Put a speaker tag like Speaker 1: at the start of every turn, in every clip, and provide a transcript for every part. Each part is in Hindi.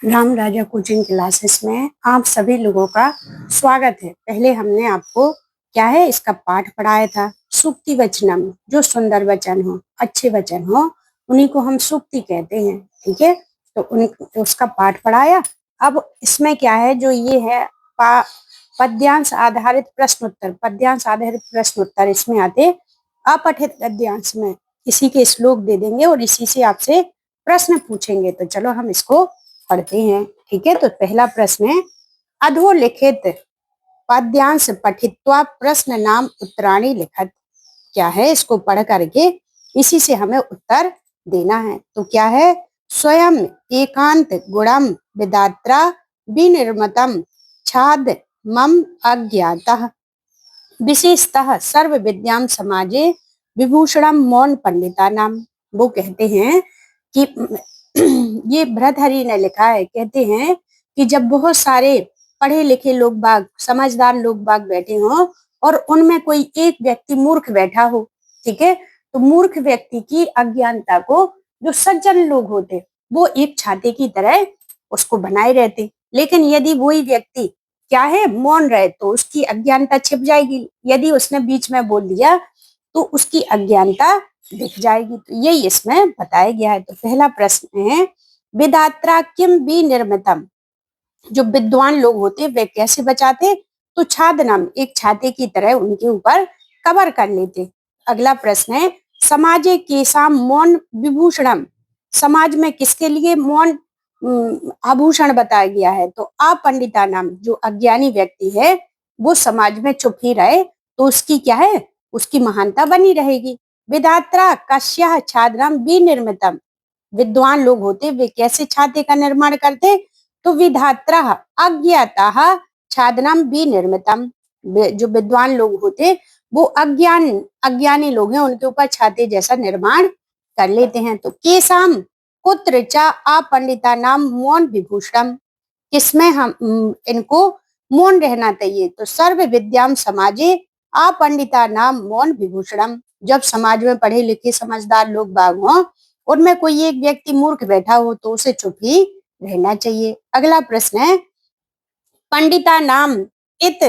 Speaker 1: राम राजा कोचिंग क्लासेस में आप सभी लोगों का स्वागत है। पहले हमने आपको क्या है इसका पाठ पढ़ाया था, सूक्ति वचनम। जो सुंदर वचन हो, अच्छे वचन हो, उन्हीं को हम सूक्ति कहते हैं। ठीक है, तो उसका पाठ पढ़ाया। अब इसमें क्या है, जो ये है पद्यांश आधारित प्रश्न उत्तर। पद्यांश आधारित प्रश्न उत्तर इसमें आते अपठित गद्यांश में इसी के श्लोक दे देंगे और इसी से आपसे प्रश्न पूछेंगे। तो चलो हम इसको पढ़ते हैं। ठीक है, तो पहला प्रश्न है, अधोलिखित पद्यांश पठित्वा प्रश्न नाम उत्तराणी लिखत। क्या है, इसको पढ़ करके इसी से हमें उत्तर देना है। तो क्या है, स्वयं एकांत गुणम विदात्रा विनिर्मतम छाद मम अज्ञातः विशेषतः सर्व विद्याम समाजे विभूषणम मौन पंडिता नाम। वो कहते हैं कि ये भर्तहरि ने लिखा है। कहते हैं कि जब बहुत सारे पढ़े लिखे लोग बाग, समझदार लोग बाग बैठे हों और उनमें कोई एक व्यक्ति मूर्ख बैठा हो, ठीक है, तो मूर्ख व्यक्ति की अज्ञानता को जो सज्जन लोग होते वो एक छाते की तरह उसको बनाए रहते। लेकिन यदि वही व्यक्ति क्या है, मौन रहे, तो उसकी अज्ञानता छिप जाएगी। यदि उसने बीच में बोल दिया तो उसकी अज्ञानता दिख जाएगी। तो यही इसमें बताया गया है। तो पहला प्रश्न है, विधात्रा किम विनिर्मितम। जो विद्वान लोग होते वे कैसे बचाते, तो छाद नाम, एक छाते की तरह उनके ऊपर कवर कर लेते। अगला प्रश्न है, समाजे केसाम मौन विभूषणम। समाज में किसके लिए मौन आभूषण बताया गया है, तो अपंडिता नाम, जो अज्ञानी व्यक्ति है वो समाज में चुप ही रहे तो उसकी क्या है, उसकी महानता बनी रहेगी। विधात्रा कश्या छादनम विनिर्मितम। विद्वान लोग होते वे कैसे छाते का निर्माण करते, तो विधात्रा अज्ञाता छादनम विनिर्मितम। जो विद्वान लोग होते वो अज्ञानी लोग हैं, उनके ऊपर छाते जैसा निर्माण कर लेते हैं। तो केसाम कुत्र चा अपंडिता नाम मौन विभूषणम। किसमें हम इनको मौन रहना चाहिए, तो सर्व विद्याम समाजे अपंडिता नाम मौन विभूषणम। जब समाज में पढ़े लिखे समझदार लोग बाग हों, उनमें कोई एक व्यक्ति मूर्ख बैठा हो तो उसे चुप ही रहना चाहिए। अगला प्रश्न है, पंडिता नाम इत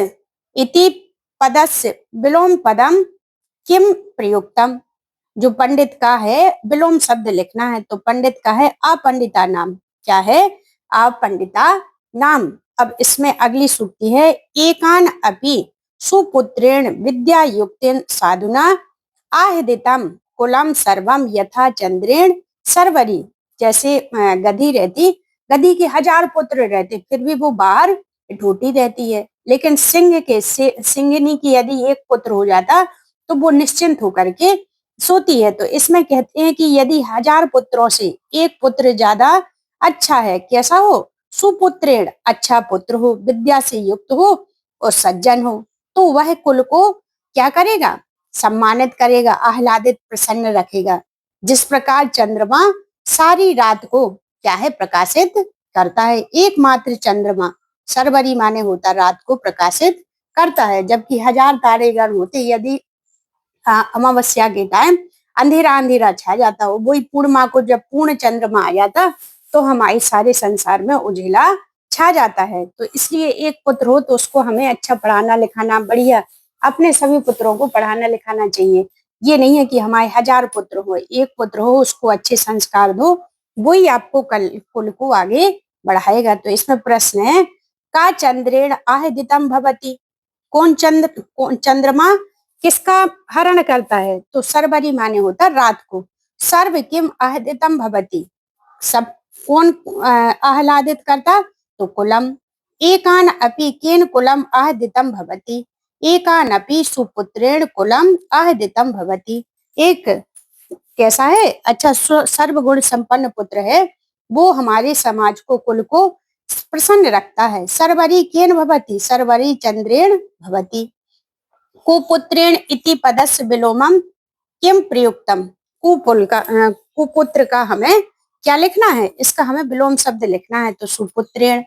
Speaker 1: इति पदस्य विलोम पदम किम प्रयुक्तम। जो पंडित का है विलोम शब्द लिखना है, तो पंडित का है अपंडिता नाम। क्या है, अपंडिता नाम। अब इसमें अगली सूक्ति है, एकान अपि सुपुत्रेण विद्या युक्तेन साधुना आहिदितम कुलम सर्वम यथा चंद्रेण सर्वरी। जैसे गधी रहती, गधी के 1000 पुत्र रहते फिर भी वो बाहर ढूंढती रहती है। लेकिन सिंहनी की यदि एक पुत्र हो जाता तो वो निश्चिंत होकर के सोती है। तो इसमें कहते हैं कि यदि 1000 पुत्रों से एक पुत्र ज्यादा अच्छा है, कैसा हो, सुपुत्रेण, अच्छा पुत्र हो, विद्या से युक्त हो और सज्जन हो, तो वह कुल को क्या करेगा, सम्मानित करेगा, आह्लादित प्रसन्न रखेगा। जिस प्रकार चंद्रमा सारी रात को क्या है, प्रकाशित करता है। एकमात्र चंद्रमा, सरवरी माने होता रात को प्रकाशित करता है, जबकि 1000 तारेगण होते। यदि अमावस्या के टाइम अंधेरा अंधेरा छा जाता हो, वही पूर्णिमा को जब पूर्ण चंद्रमा आ जाता तो हमारे सारे संसार में उजेला छा जाता है। तो इसलिए एक पुत्र हो तो उसको हमें अच्छा पढ़ाना लिखाना, बढ़िया अपने सभी पुत्रों को पढ़ाना लिखाना चाहिए। ये नहीं है कि हमारे 1000 पुत्र हो, एक पुत्र हो उसको अच्छे संस्कार दो, वही आपको कल कुल को आगे बढ़ाएगा। तो इसमें प्रश्न है, का चंद्रेण आहिदितम भवती। कौन चंद्रमा किसका हरण करता है, तो सर्वरी माने होता रात को। सर्व किम आह्लादितम भवती, सब कौन आह्लादित करता, तो कुलम। एकान अपि केन कुलम आह्लादितम भवती, एकान अपि सुपुत्रेण कुलम आह्लादितम भवती। एक कैसा है, अच्छा सर्वगुण संपन्न पुत्र है, वो हमारे समाज को, कुल को प्रसन्न रखता है। सर्वरी केन भवती, सर्वरी चंद्रेण भवती। कुपुत्रेण इति पदस्य विलोमम किम प्रयुक्तम। कुपुत्र का हमें क्या लिखना है, इसका हमें विलोम शब्द लिखना है, तो सुपुत्रेण।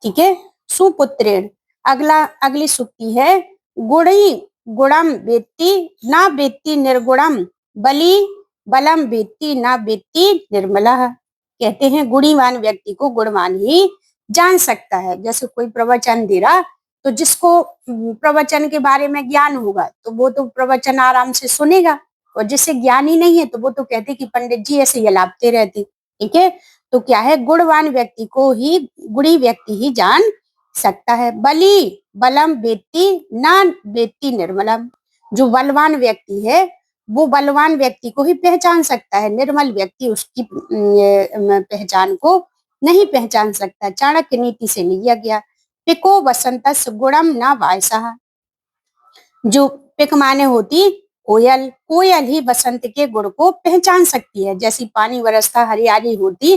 Speaker 1: ठीक है, सुपुत्रेण। अगली सूक्ति है, गुणी गुणम वेत्ति न वेत्ति निर्गुणम बलि बलम वेत्ति न वेत्ति निर्मलः। कहते हैं गुणीवान व्यक्ति को गुणवान ही जान सकता है। जैसे कोई प्रवचन दे रहा, तो जिसको प्रवचन के बारे में ज्ञान होगा तो वो तो प्रवचन आराम से सुनेगा, और जिसे ज्ञान ही नहीं है तो वो तो कहते कि पंडित जी ऐसे यलापते रहते। ठीक है, तो क्या है, गुणवान व्यक्ति को ही गुणी व्यक्ति ही जान सकता है। बली बलम वेत्ति ना वेत्ति निर्मलम, जो बलवान व्यक्ति है वो बलवान व्यक्ति को ही पहचान सकता है, निर्मल व्यक्ति उसकी पहचान को नहीं पहचान सकता। चाणक्य नीति से लिया गया। पिको वसंतस गुणम न वायसः, जो पिक माने होती कोयल, कोयल ही बसंत के गुण को पहचान सकती है। जैसी पानी बरसता हरियाली होती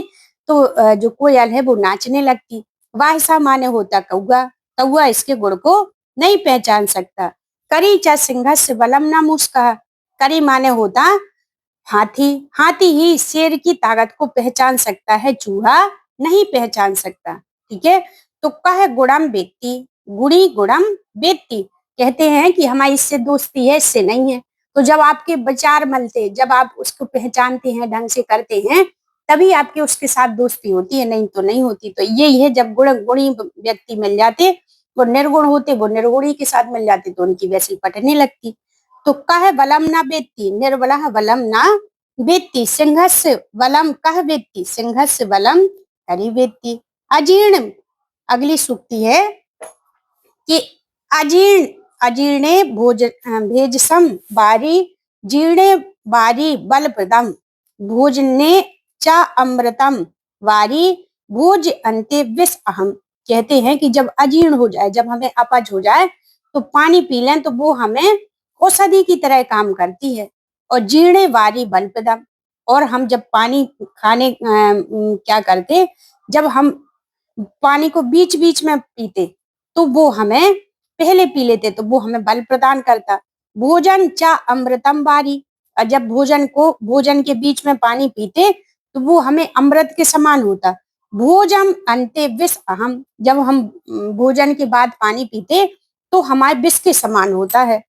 Speaker 1: तो जो कोयल है वो नाचने लगती। वायसा माने होता कौआ, कौआ इसके गुण को नहीं पहचान सकता। करी च सिंहस्य बलम न मुस्कः, करी माने होता हाथी, हाथी ही शेर की ताकत को पहचान सकता है, चूहा नहीं पहचान सकता। ठीक है, तो कह गुणम व्यक्ति, गुणी गुणम व्यक्ति, कहते हैं कि हमारी इससे दोस्ती है, इससे नहीं है। तो जब आपके विचार मिलते, जब आप उसको पहचानते हैं, ढंग से करते हैं, तभी आपके उसके साथ दोस्ती होती है, नहीं तो नहीं होती। तो यही है, जब गुण गुणी व्यक्ति मिल जाते, वो निर्गुण होते, वो निर्गुणी के साथ मिल जाते तो उनकी वैसी पटने लगती। तो कह बलम न वेत्ति, निर्बलः बलम न वेत्ति, सिंहस्य बलम कह वेत्ति, सिंहस्य बलम करि वेत्ति। अजीर्ण, अगली सूक्ति है कि अजीर्ण, अजीर्णे भोज भेजसम बारी, जीर्णे बारी बलप्रदम, भोजने च अमृतम वारी, भोज अंते विष अहम। कहते हैं कि जब अजीर्ण हो जाए, जब हमें अपच हो जाए तो पानी पी लें तो वो हमें औषधि की तरह काम करती है। और जीर्णे वारी बलप्रदम, और हम जब पानी खाने क्या करते, जब हम पानी को बीच बीच में पीते तो वो हमें, पहले पी लेते तो वो हमें बल प्रदान करता। भोजन चा अमृतम बारी, और जब भोजन को, भोजन के बीच में पानी पीते तो वो हमें अमृत के समान होता। भोजन अंते विष अहम, जब हम भोजन के बाद पानी पीते तो हमारे विष के समान होता है।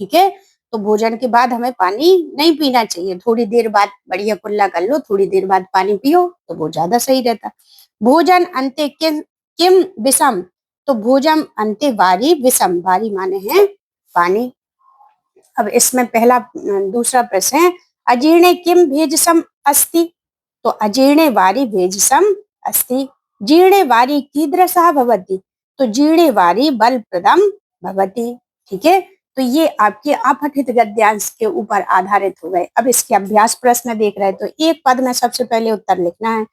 Speaker 1: ठीक है, तो भोजन के बाद हमें पानी नहीं पीना चाहिए, थोड़ी देर बाद बढ़िया कुल्ला कर लो, थोड़ी देर बाद पानी पियो तो वो ज्यादा सही रहता। भोजन अंते किम किम विषम, तो भोजन अंते वारी विषम, वारी माने हैं पानी। अब इसमें पहला दूसरा प्रश्न है, अजीर्णे किम भेजसम अस्ति, तो अजीर्णे वारी भेजसम अस्ति। जीर्णे वारी कीदृशः भवति, तो जीर्णे वारी बलप्रदम भवति। ठीक है, तो ये आपके अपठित गद्यांश के ऊपर आधारित हो गए। अब इसके अभ्यास प्रश्न देख रहे हैं, तो एक पद में सबसे पहले उत्तर लिखना है।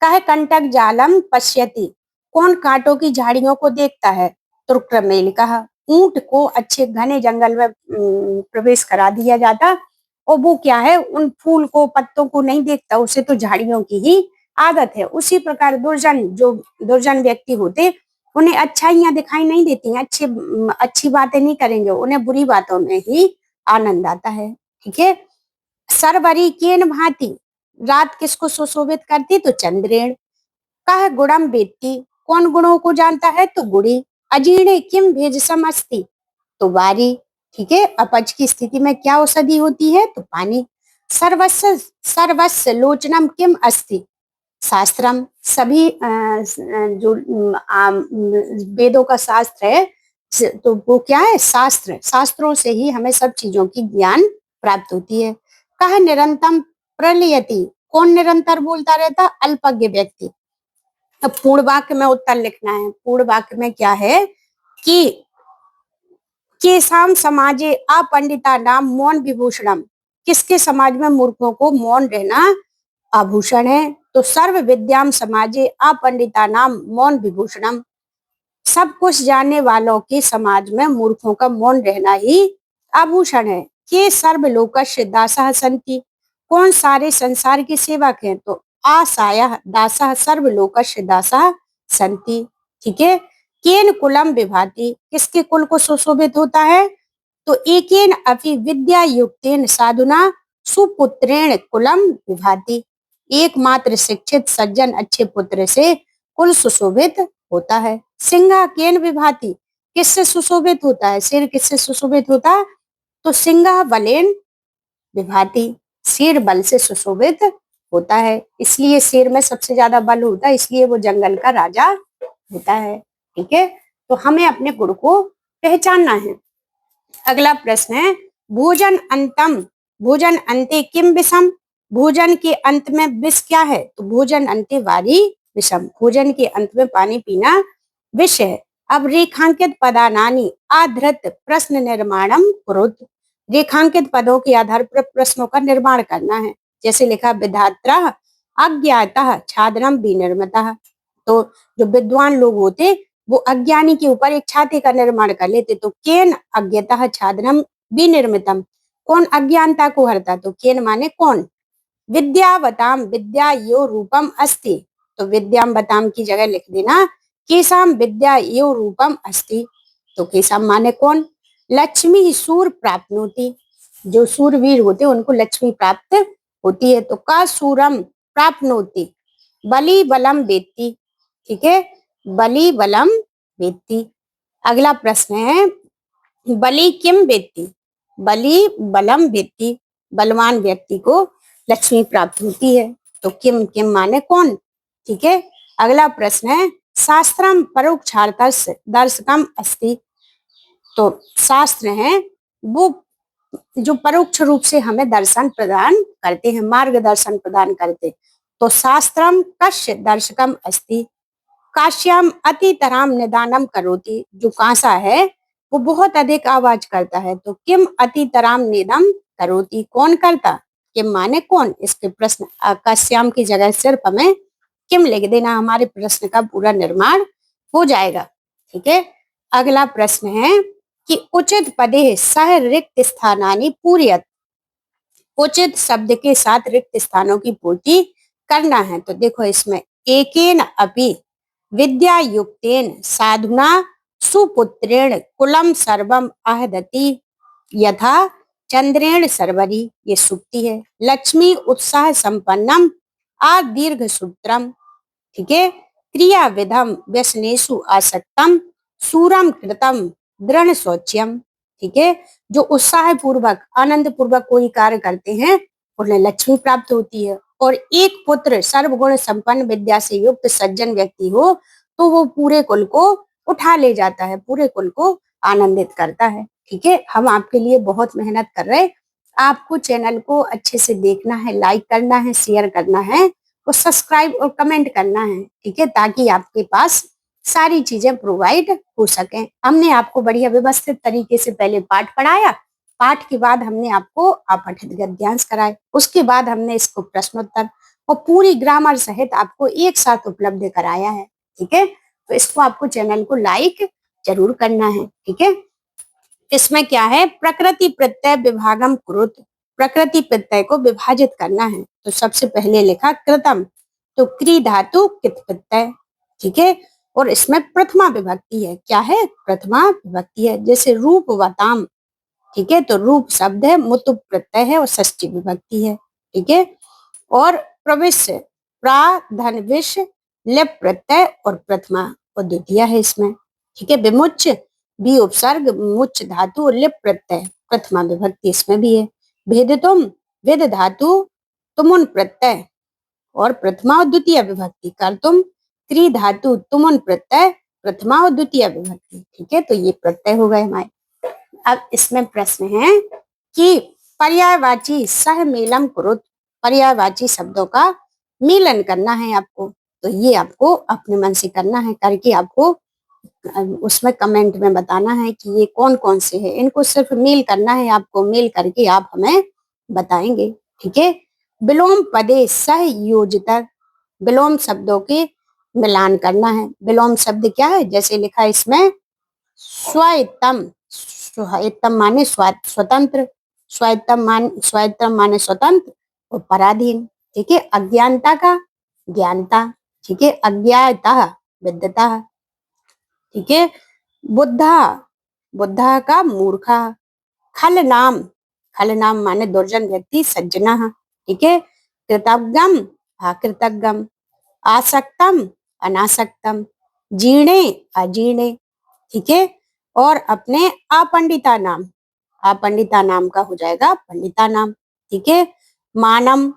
Speaker 1: कह कंटक जालम पश्यति, कौन कांटों की झाड़ियों को देखता है। तुर्कमेल कहा, ऊंट को अच्छे घने जंगल में प्रवेश करा दिया जाता, और वो क्या है, उन फूल को पत्तों को नहीं देखता, उसे तो झाड़ियों की ही आदत है। उसी प्रकार दुर्जन, जो दुर्जन व्यक्ति होते, उन्हें अच्छाइयां दिखाई नहीं देती, अच्छी बातें नहीं करेंगे, उन्हें बुरी बातों में ही आनंद आता है। ठीक है, सरवरी केन भांति, रात किसको सुशोभित करती, तो चंद्रेण। कह गुणम वेत्ति, कौन गुणों को जानता है, तो गुणी। अजीर्णे किम भेजसम अस्ति, तो वारी। ठीक है, अपच की स्थिति में क्या औषधि होती है, तो पानी। सर्वस्व सर्वस्व लोचनम किम अस्ति, शास्त्रम, सभी जो वेदों का शास्त्र है तो वो क्या है, शास्त्र, शास्त्रों से ही हमें सब चीजों की ज्ञान प्राप्त होती है। कह निरंतम प्रलयति, कौन निरंतर बोलता रहता, अल्पज्ञ व्यक्ति। अब पूर्ण वाक्य में उत्तर लिखना है। पूर्ण वाक्य में क्या है कि केसाम समाजे अपंडिता नाम मौन विभूषणम, किसके समाज में मूर्खों को मौन रहना आभूषण है, तो सर्व विद्याम समाजे अपंडिता नाम मौन विभूषणम, सब कुछ जानने वालों के समाज में मूर्खों का मौन रहना ही आभूषण है। के सर्व लोकस्य दासः सन्ति, कौन सारे संसार के सेवक हैं, तो आसायः दासः सर्व लोकस्य दासः सन्ति। ठीक है, केन कुलम विभाति, किसके कुल को सुशोभित होता है, तो एकेन अपि विद्या युक्तेन साधुना सुपुत्रेण कुलम विभाति, एकमात्र शिक्षित सज्जन अच्छे पुत्र से कुल सुशोभित होता है। सिंह केन विभाति, किससे सुशोभित होता है, शेर किससे सुशोभित होता है, तो सिंह बलेन विभाति, शेर बल से सुशोभित होता है, इसलिए शेर में सबसे ज्यादा बल होता है, इसलिए वो जंगल का राजा होता है। ठीक है, तो हमें अपने गुण को पहचानना है। अगला प्रश्न है, भोजन अंतम, भोजन अंते किम विषम, भोजन के अंत में विष क्या है? तो भोजन अंते वारी विषम, भोजन के अंत में पानी पीना विष है। अब रेखांकित पदानानि आधृत प्रश्न निर्माणम कुरुत, रेखांकित पदों के आधार पर प्रश्नों का निर्माण करना है। जैसे लिखा, विधात्रा अज्ञातः छादनम विनिर्मितः, तो जो विद्वान लोग होते वो अज्ञानी के ऊपर एक छाते का निर्माण कर लेते। तो केन अज्ञतः छादनम विनिर्मितम, कौन अज्ञानता को हरता? तो केन माने कौन। विद्यावताम विद्या यो रूपम अस्ति, तो विद्याम बताम की जगह लिख देना केसाम विद्या यो रूपम अस्ति, तो केसाम माने कौन। लक्ष्मी सूर प्राप्नोति, जो सूरवीर होते उनको लक्ष्मी प्राप्त होती है। तो का सूरम प्राप्नोति, बलि बलम वेत्ति। ठीक है, बलि बलम वेत्ति। अगला प्रश्न है, बलि किम वेत्ति, बलि बलम वेत्ति, बलवान व्यक्ति को लक्ष्मी प्राप्त होती है। तो किम, किम माने कौन। ठीक है, अगला प्रश्न है, शास्त्रम परोक्षार्थस्य दर्शकम अस्ति, तो शास्त्र है वो जो परोक्ष रूप से हमें दर्शन प्रदान करते हैं, मार्गदर्शन प्रदान करते। तो शास्त्रम कस्य दर्शकम अस्ति, काश्याम अतितराम निदानम करोति, जो कांसा है वो बहुत अधिक आवाज करता है। तो किम अतितराम निदम करोति, कौन करता, किम माने कौन। इसके प्रश्न काश्याम की जगह सिर्फ हमें किम लिख देना, हमारे प्रश्न का पूरा निर्माण हो जाएगा। ठीक है, अगला प्रश्न है कि उचित पदे सह रिक्त स्थानानि पूर्यत, उचित शब्द के साथ रिक्त स्थानों की पूर्ति करना है। तो देखो इसमें, एकेन अपि विद्या युक्तेन साधुना सुपुत्रेण कुलम सर्वम आहदति यथा चंद्रेण सर्वरी, ये सुक्ति है। लक्ष्मी उत्साह संपन्नम आ दीर्घ सूत्रम। ठीक है, क्रिया विधम व्यसनेषु आसक्तम सूरम कृतम दृढ़ शौच्यम। ठीक है, जो उत्साह पूर्वक आनंद पूर्वक कोई कार्य करते हैं उन्हें लक्ष्मी प्राप्त होती है। और एक पुत्र सर्वगुण संपन्न विद्या से युक्त सज्जन व्यक्ति हो तो वो पूरे कुल को उठा ले जाता है, पूरे कुल को आनंदित करता है। ठीक है, हम आपके लिए बहुत मेहनत कर रहे हैं, आपको चैनल को अच्छे से देखना है, लाइक करना है, शेयर करना है और सब्सक्राइब और कमेंट करना है। ठीक है, ताकि आपके पास सारी चीजें प्रोवाइड हो सके। हमने आपको बढ़िया व्यवस्थित तरीके से पहले पाठ पढ़ाया, पाठ के बाद हमने आपको अपठित गद्यांश कराए, उसके बाद हमने इसको प्रश्नोत्तर और पूरी ग्रामर सहित आपको एक साथ उपलब्ध कराया है। ठीक है, तो इसको आपको चैनल को लाइक जरूर करना है। ठीक है, इसमें क्या है, प्रकृति प्रत्यय विभागम कुरुत, प्रकृति प्रत्यय को विभाजित करना है। तो सबसे पहले लिखा कृतम, तो क्री धातु कित प्रत्यय। ठीक है, और इसमें प्रथमा विभक्ति है, क्या है, प्रथमा विभक्ति है। जैसे रूपवताम, ठीक है, तो रूप शब्द है, मुतुप प्रत्यय है और षष्ठी विभक्ति है। ठीक है, और प्रविश्य प्रा धन विष लिप प्रत्यय और प्रथमा और द्वितीय है इसमें। ठीक है, विमुच भी उपसर्ग मुच धातु और लिप प्रत्यय प्रथमा विभक्ति इसमें भी है। भेदतुम विद धातु तुमुन प्रत्यय और प्रथमा और द्वितीय विभक्ति। कर्तुम त्रि धातु तुमुन प्रत्यय प्रथमा और द्वितीय विभक्ति। ठीक है, तो ये प्रत्यय हो गए हमारे। अब इसमें प्रश्न है कि पर्यायवाची सह मेलम कुरुत, पर्यायवाची शब्दों का मिलन करना है आपको। तो ये आपको अपने मन से करना है, करके आपको उसमें कमेंट में बताना है कि ये कौन कौन से हैं। इनको सिर्फ मेल करना है आपको, मेल करके आप हमें बताएंगे। ठीक है, विलोम पदे सह योजित, विलोम शब्दों के मिलान करना है। विलोम शब्द क्या है, जैसे लिखा इसमें, स्वायत्तम, स्वायत्तम माने स्वतंत्र, स्वायत्तम माने स्वतंत्र और पराधीन। ठीक है, अज्ञानता का ज्ञानता। ठीक है, अज्ञाता विद्यता। ठीक है, बुद्धा, बुद्धा का मूर्खा। खल नाम, खल नाम माने दुर्जन व्यक्ति, सज्जना। ठीक है, कृतज्ञम अकृतज्ञम, आसक्तम अनासक्तम, जीर्णे अजीर्णे। ठीक है, और अपने अपंडिता नाम, अपंडिता नाम का हो जाएगा पंडिता नाम। ठीक है, मानम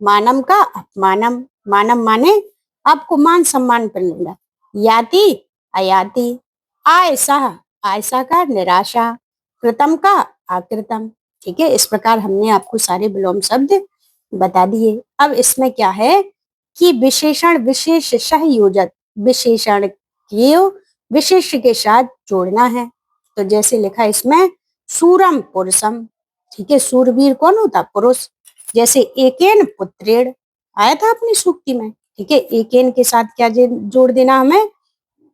Speaker 1: मानम का अपमानम, मानम माने आपको मान सम्मान पर लेना, याति अयाति, आयसा आयसा का निराशा, कृतम का आकृतम। ठीक है, इस प्रकार हमने आपको सारे विलोम शब्द बता दिए। अब इसमें क्या है कि विशेषण विशेष सहयोजक, विशेषण को विशेष के साथ जोड़ना है। तो जैसे लिखा इसमें सूरम पुरुषम, ठीक है, सूरवीर कौन होता? पुरुष। जैसे एकेन पुत्रेण आया था अपनी सूक्ति में, ठीक है, एकेन के साथ क्या जोड़ देना हमें?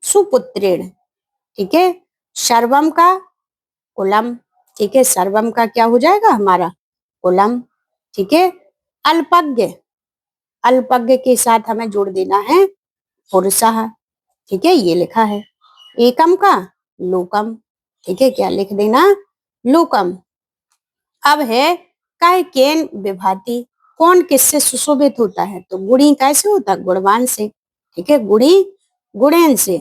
Speaker 1: सुपुत्रेण। ठीक है, सर्वम का कुलम, ठीक है, सर्वम का क्या हो जाएगा हमारा? कुलम। ठीक है, अल्पज्ञ, अल्पज्ञ के साथ हमें जोड़ देना है पुरुषः। ठीक है, ये लिखा है। एकम का लोकम, ठीक है, क्या लिख देना? लोकम। अब है कह केन विभाति, कौन किससे सुशोभित होता है? तो गुणी कैसे होता? गुणवान से। ठीक है, गुणी गुणेन से।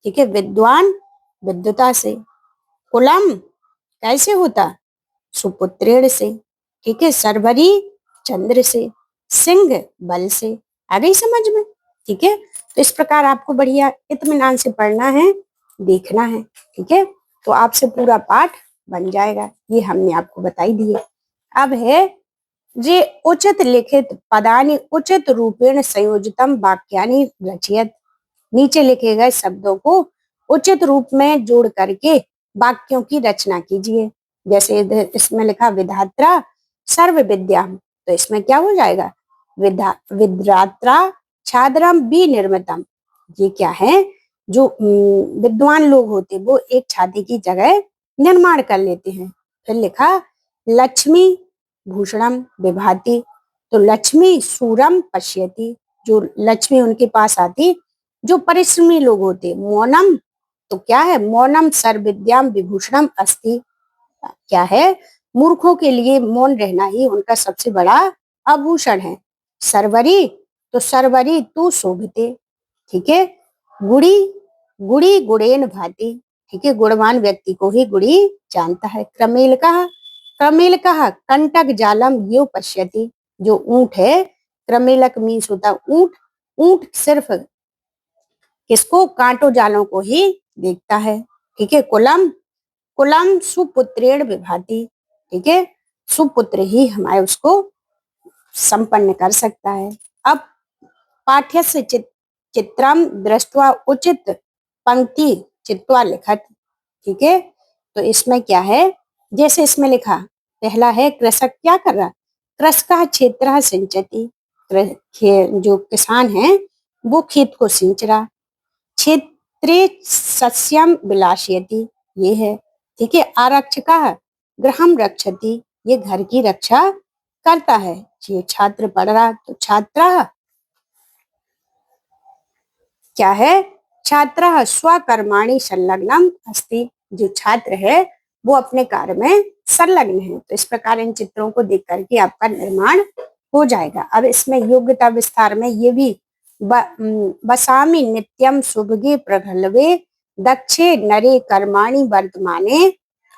Speaker 1: ठीक है, विद्वान विद्वता से। कुलम कैसे होता? सुपुत्रेण से। ठीक है, सरवरी चंद्र से, सिंह बल से। आ गई समझ में? ठीक है, तो इस प्रकार आपको बढ़िया इत्मीनान से पढ़ना है, देखना है। ठीक है, तो आपसे पूरा पाठ बन जाएगा। ये हमने आपको बताई दिए। अब है जे उचित लिखित पदानि उचित रूपेण संयोजितम वाक्यानि रचयत, नीचे लिखे गए शब्दों को उचित रूप में जोड़ करके वाक्यों की रचना कीजिए। जैसे इसमें लिखा विधात्रा सर्व विद्या, तो इसमें क्या हो जाएगा? विद्रात्रा छाद्रम विनिर्मितम। ये क्या है? जो विद्वान लोग होते वो एक छाती की जगह निर्माण कर लेते हैं। फिर लिखा लक्ष्मी भूषणम विभाति, तो लक्ष्मी सूरम पश्यति, जो लक्ष्मी उनके पास आती, जो परिश्रमी लोग होते। मौनम, तो क्या है? मौनम सर्वविद्याम विभूषणम अस्ति, क्या है? मूर्खों के लिए मौन रहना ही उनका सबसे बड़ा आभूषण है। सरवरी, तो सरवरी तू शोभिते। ठीक है, गुड़ी गुड़ी गुड़ेन भाति, ठीक है, गुणवान व्यक्ति को ही गुड़ी जानता है। क्रमेल कहा, क्रमेल कहा कंटक जालम यो पश्यति, जो ऊंट है, क्रमेलक मीन्स होता ऊंट, ऊंट सिर्फ किसको? कांटो जालों को ही देखता है। ठीक है, कुलम कुलम सुपुत्रेण विभाति, ठीक है, सुपुत्र ही हमारे उसको संपन्न कर सकता है। अब पाठ्य से चित्रम दृष्टवा उचित पंक्ति चित्वा लिखत। ठीक है, तो इसमें क्या है? जैसे इसमें लिखा, पहला है कृषक क्या कर रहा? कृषक क्षेत्र सिंचती, जो किसान है वो खेत को सींच रहा। क्षेत्रे सस्यम विलासयति, ये है। ठीक है, आरक्षका गृहम रक्षति, ये घर की रक्षा करता है। ये छात्र पढ़ रहा, तो छात्र क्या है? छात्र स्वकर्माणि संलग्नम अस्ति, जो छात्र है वो अपने कार्य में संलग्न है। तो इस प्रकार इन चित्रों को देख करके आपका निर्माण हो जाएगा। अब इसमें योग्यता विस्तार में ये भी बसामि नित्यम शुभगे प्रगल्भे दक्षे नरे कर्माणि वर्तमाने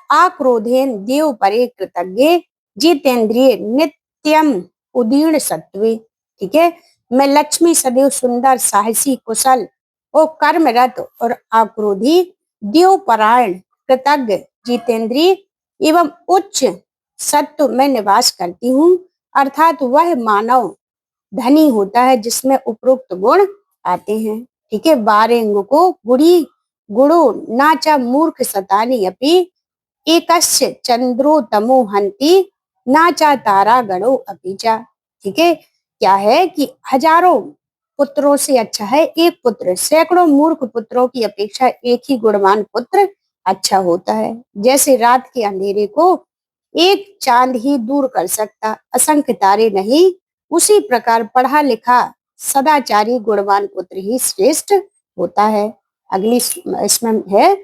Speaker 1: आक्रोधेन देव परे कृतज्ञ जितेंद्रिय नित्यम उदीर्ण सत्वे। ठीक है, मैं लक्ष्मी सदैव सुंदर साहसी कुशल और कर्मरत और आक्रोधी देवपरायण कृतज्ञ जितेंद्रिय एवं उच्च सत्व में निवास करती हूँ। अर्थात वह मानव धनी होता है जिसमें उपरोक्त गुण आते हैं। ठीक है, बारेंग को गुड़ी गुड़ो नाचा मूर्ख सतानी अपि एकस्य चंद्रो तमो हंति नाचा तारा गणो अपीचा। ठीक है, क्या है कि हजारों पुत्रों से अच्छा है एक पुत्र, सैकड़ों मूर्ख पुत्रों की अपेक्षा एक ही गुणवान पुत्र अच्छा होता है। जैसे रात के अंधेरे को एक चांद ही दूर कर सकता, असंख्य तारे नहीं, उसी प्रकार पढ़ा लिखा सदाचारी गुणवान पुत्र ही श्रेष्ठ होता है। अगली इसमें है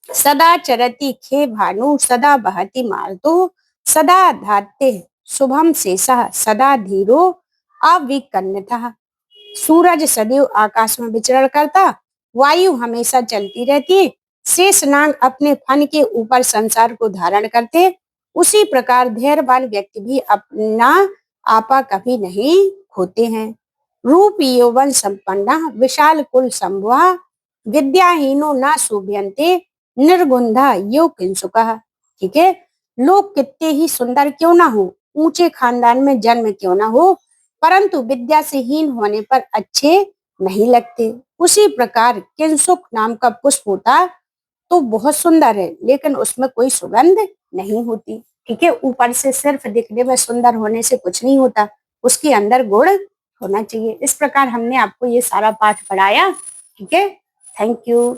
Speaker 1: सदा चरति खे भानु सदा बहति मार्तो सदा धात्ते शुभम शेषः सदा धीरो अविकन्नतः। सूरज सदैव आकाश में विचरण करता, वायु हमेशा चलती रहती, शेष नाग अपने फन के ऊपर संसार को धारण करते, उसी प्रकार धैर्यवान व्यक्ति भी अपना आपा कभी नहीं खोते हैं। रूप यौवन संपन्ना विशाल कुल संभवा विद्याहीनो ना शोभयन्ते निर्गुंधा यो किंसुकः। ठीक है, लोग कितने ही सुंदर क्यों ना हो, ऊंचे खानदान में जन्म क्यों ना हो, परंतु विद्या से हीन होने पर अच्छे नहीं लगते। उसी प्रकार किंसुक नाम का पुष्प होता तो बहुत सुंदर है, लेकिन उसमें कोई सुगंध नहीं होती। ठीक है, ऊपर से सिर्फ दिखने में सुंदर होने से कुछ नहीं होता, उसके अंदर गुण होना चाहिए। इस प्रकार हमने आपको ये सारा पाठ पढ़ाया। ठीक है, थैंक यू।